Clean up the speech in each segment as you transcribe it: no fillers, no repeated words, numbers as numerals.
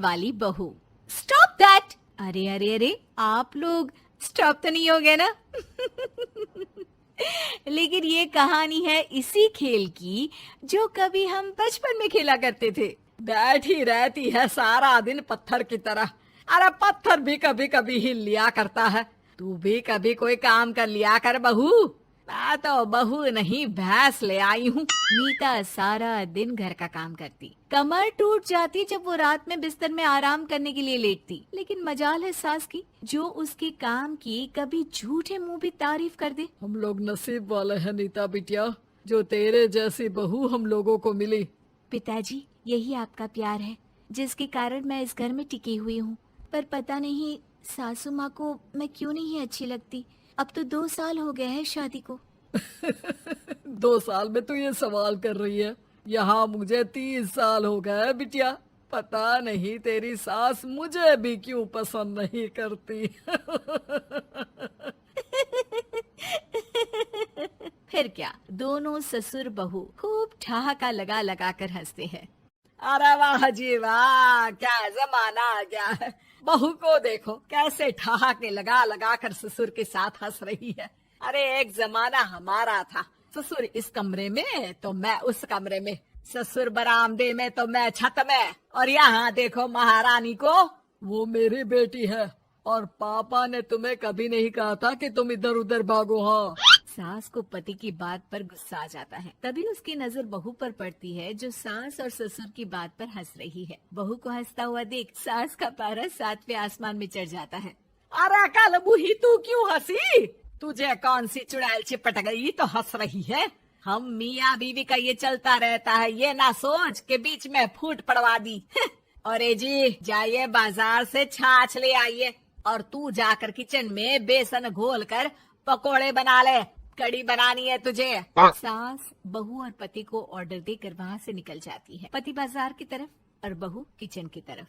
वाली बहू। Stop that! अरे अरे अरे, आप लोग स्टॉप तो नहीं हो गए ना? लेकिन ये कहानी है इसी खेल की जो कभी हम बचपन में खेला करते थे। बैठी रहती है सारा दिन पत्थर की तरह। अरे पत्थर भी कभी कभी हिल लिया करता है। तू भी कभी कोई काम कर लिया कर बहू। मैं तो बहू नहीं भैंस ले आई हूँ। मीता सारा दिन घर का काम करती, कमर टूट जाती जब वो रात में बिस्तर में आराम करने के लिए लेटती। लेकिन मजाल है सास की, जो उसके काम की कभी झूठे मुंह भी तारीफ कर दे। हम लोग नसीब वाले हैं नीता बिटिया, जो तेरे जैसी बहू हम लोगों को मिली। पिताजी, यही आपका प्यार है जिसके कारण मैं इस घर में टिकी हुई हूँ। पर पता नहीं सासू माँ को मैं क्यों नहीं अच्छी लगती। अब तो 2 साल हो गए हैं शादी को। 2 साल में तू ये सवाल कर रही है? यहाँ मुझे 30 साल हो गए बिटिया। पता नहीं तेरी सास मुझे भी क्यों पसंद नहीं करती। फिर क्या, दोनों ससुर बहू खूब ठहाका लगा लगा कर हंसते हैं। अरे वाह जी वाह, क्या जमाना आ गया है। बहू को देखो कैसे ठहाके लगा लगा कर ससुर के साथ हंस रही है। अरे एक जमाना हमारा था, ससुर इस कमरे में तो मैं उस कमरे में, ससुर बरामदे में तो मैं छत में। और यहाँ देखो महारानी को, वो मेरी बेटी है। और पापा ने तुम्हें कभी नहीं कहा था कि तुम इधर उधर भागो। हाँ, सास को पति की बात पर गुस्सा आ जाता है। तभी उसकी नजर बहू पर पड़ती है जो सास और ससुर की बात पर हंस रही है। बहू को हंसता हुआ देख सास का पारा 7वें आसमान में चढ़ जाता है। अरे कल बुही तू क्यों हंसी? तुझे कौन सी चुड़ैल चिपट गई तो हंस रही है? हम मियाँ बीवी का ये चलता रहता है, ये ना सोच के बीच में फूट पड़वा दी। अरे जी जाइए बाजार से छाछ ले आइए, और तू जाकर किचन में बेसन घोल कर पकोड़े बना ले, कड़ी बनानी है तुझे। सास बहू और पति को ऑर्डर देकर वहाँ से निकल जाती है। पति बाजार की तरफ और बहू किचन की तरफ।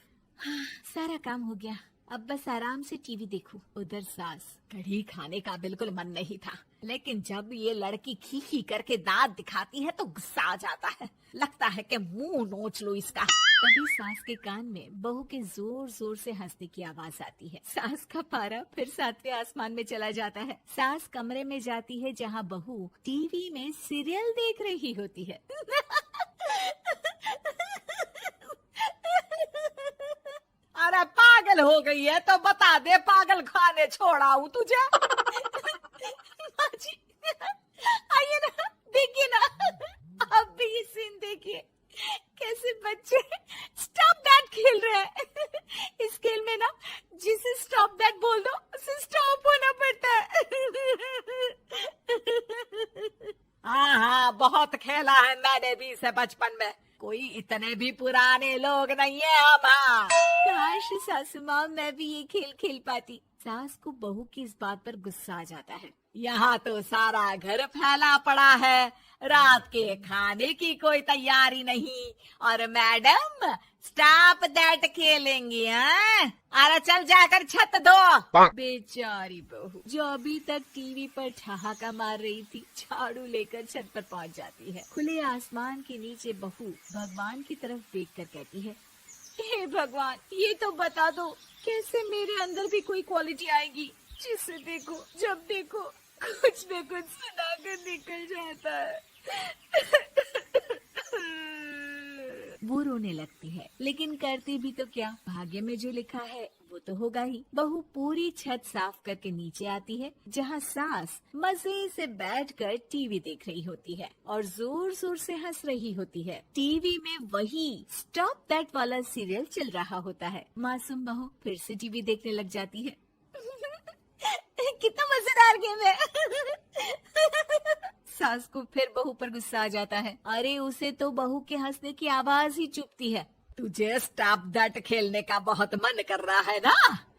सारा काम हो गया, अब बस आराम से टीवी देखूं। उधर सास, कढ़ी खाने का बिल्कुल मन नहीं था, लेकिन जब ये लड़की खी खी करके दांत दिखाती है तो गुस्सा आ जाता है। लगता है कि मुंह नोच लो इसका। तभी सास के कान में बहू के जोर जोर से हंसने की आवाज आती है। सास का पारा फिर 7वें आसमान में चला जाता है। सास कमरे में जाती है जहाँ बहू टीवी में सीरियल देख रही होती है। अरे पागल हो गई है तो बता दे, पागल खाने छोड़ाऊं तुझे? माँ जी, आइए ना, देखिए ना, आप भी ये सीन देखिए, कैसे बच्चे स्टॉप दैट खेल रहे हैं। इस खेल में ना जिसे स्टॉप दैट बोल दो उसे स्टॉप होना पड़ता है। हाँ हाँ, बहुत खेला है मैंने भी इसे बचपन में। कोई इतने भी पुराने लोग नहीं है हम। हाँ। काश सासू माँ मैं भी ये खेल खेल पाती। सास को बहू की इस बात पर गुस्सा आ जाता है। यहाँ तो सारा घर फैला पड़ा है, रात के खाने की कोई तैयारी नहीं, और मैडम स्टॉप दैट खेलेंगी। हाँ? अरे चल जाकर छत धो। बेचारी बहू जो अभी तक टीवी पर ठहाका मार रही थी, झाड़ू लेकर छत पर पहुँच जाती है। खुले आसमान के नीचे बहू भगवान की तरफ देखकर कहती है, हे भगवान, ये तो बता दो कैसे मेरे अंदर भी कोई क्वालिटी आएगी जिसे देखो जब देखो कुछ न कुछ सुनाकर निकल जाता है। वो रोने लगती है, लेकिन करती भी तो क्या, भाग्य में जो लिखा है वो तो होगा ही। बहू पूरी छत साफ करके नीचे आती है जहाँ सास मजे से बैठकर टीवी देख रही होती है और जोर जोर से हंस रही होती है। टीवी में वही स्टॉप दैट वाला सीरियल चल रहा होता है। मासूम बहू फिर से टीवी देखने लग जाती है। कितना मजेदार गेम है। सास को फिर बहू पर गुस्सा आ जाता है। अरे उसे तो बहू के हंसने की आवाज ही चुभती है। तुझे स्टॉप दैट खेलने का बहुत मन कर रहा है ना?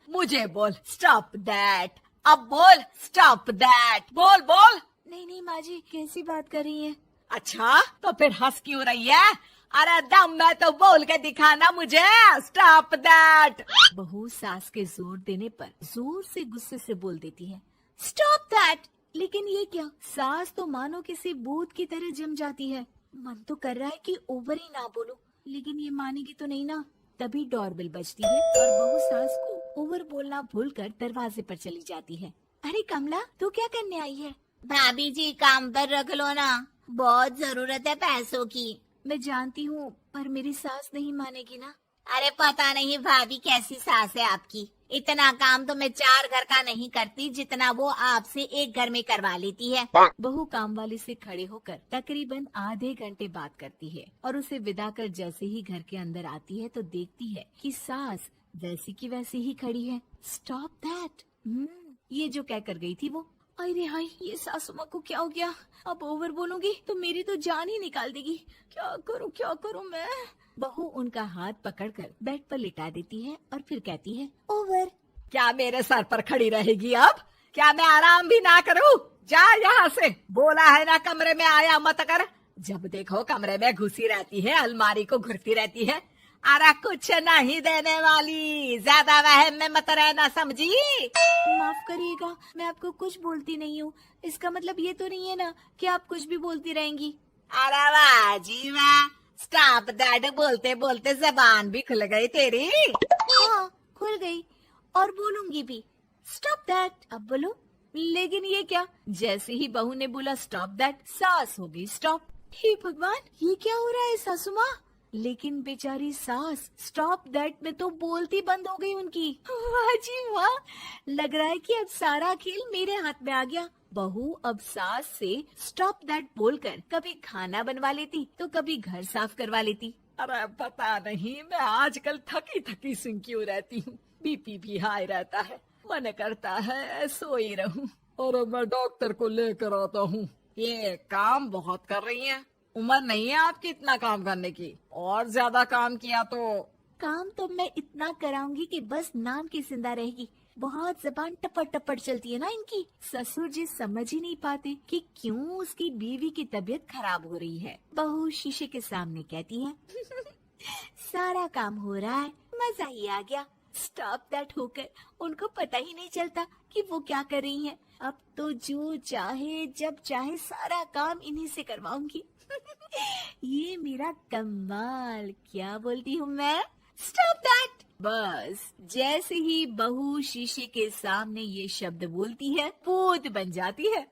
मुझे बोल स्टॉप दैट, अब बोल स्टॉप दैट, बोल बोल। नहीं नहीं माँ जी, कैसी बात कर रही हैं? अच्छा तो फिर हंस क्यों रही है? अरे दम में तो बोल के दिखाना मुझे स्टॉप दैट। बहू सास के जोर देने पर जोर से गुस्से से बोल देती है, स्टॉप दैट। लेकिन ये क्या, सास तो मानो किसी भूत की तरह जम जाती है। मन तो कर रहा है कि ओवर ही ना बोलूं, लेकिन ये मानेगी तो नहीं ना। तभी डोरबेल बजती है और बहू सास को ओवर बोलना भूलकर दरवाजे पर चली जाती है। अरे कमला, तू क्या करने आई है? भाभी जी काम पर रख लो ना, बहुत जरूरत है पैसों की। मैं जानती हूँ, पर मेरी सास नहीं मानेगी ना। अरे पता नहीं भाभी कैसी सास है आपकी, इतना काम तो मैं 4 घर का नहीं करती जितना वो आपसे एक घर में करवा लेती है। बहू काम वाली से खड़े होकर तकरीबन आधे घंटे बात करती है और उसे विदा कर जैसे ही घर के अंदर आती है तो देखती है कि सास वैसी की वैसी ही खड़ी है। स्टॉप दैट, ये जो कह कर गई थी वो। अरे हाय, ये सासू माँ को क्या हो गया? अब ओवर बोलूंगी तो मेरी तो जान ही निकाल देगी। क्या करूँ मैं? बहू उनका हाथ पकड़कर बेड पर लिटा देती है और फिर कहती है, ओवर। क्या मेरे सर पर खड़ी रहेगी अब? क्या मैं आराम भी ना करूं? जा यहाँ से, बोला है ना कमरे में आया मत कर। जब देखो कमरे में घुसी रहती है, अलमारी को घुरती रहती है। अरे कुछ नहीं देने वाली, ज्यादा वहम में मत रहना, समझी? माफ करिएगा, मैं आपको कुछ बोलती नहीं हूँ। इसका मतलब ये तो नहीं है ना कि आप कुछ भी बोलती रहेंगी। अरे वाह जी वाह, स्टॉप दैट बोलते बोलते जबान भी खुल गई तेरी। हाँ, खुल गई और बोलूंगी भी। स्टॉप दैट, अब बोलो। लेकिन ये क्या? जैसे ही बहू ने बोला स्टॉप दैट, सास हो गई स्टॉप। हे भगवान, ये क्या हो रहा है सासू माँ? लेकिन बेचारी सास स्टॉप दैट में तो बोलती बंद हो गई उनकी। वाह जी वाह, लग रहा है कि अब सारा खेल मेरे हाथ में आ गया। बहू अब सास से स्टॉप दैट बोलकर कभी खाना बनवा लेती तो कभी घर साफ करवा लेती। अरे पता नहीं, मैं आजकल थकी थकी सी क्यों रहती हूँ। बीपी भी हाई रहता है, मन करता है सोई रहूं। और मैं डॉक्टर को लेकर आता हूँ। ये काम बहुत कर रही हैं, उम्र नहीं है आपकी इतना काम करने की। और ज्यादा काम किया तो काम तो मैं इतना कराऊंगी कि बस नाम की जिंदा रहेगी। बहुत जबान टपट टपट चलती है ना इनकी। ससुर जी समझ ही नहीं पाते कि क्यों उसकी बीवी की तबीयत खराब हो रही है। बहू शीशे के सामने कहती है, सारा काम हो रहा है, मजा ही आ गया। स्टॉप दैट होकर उनको पता ही नहीं चलता कि वो क्या कर रही हैं। अब तो जो चाहे जब चाहे सारा काम इन्हीं से करवाऊंगी। ये मेरा कमाल, क्या बोलती हूँ मैं? Stop that. बस जैसे ही बहू शीशे के सामने ये शब्द बोलती है, भूत बन जाती है।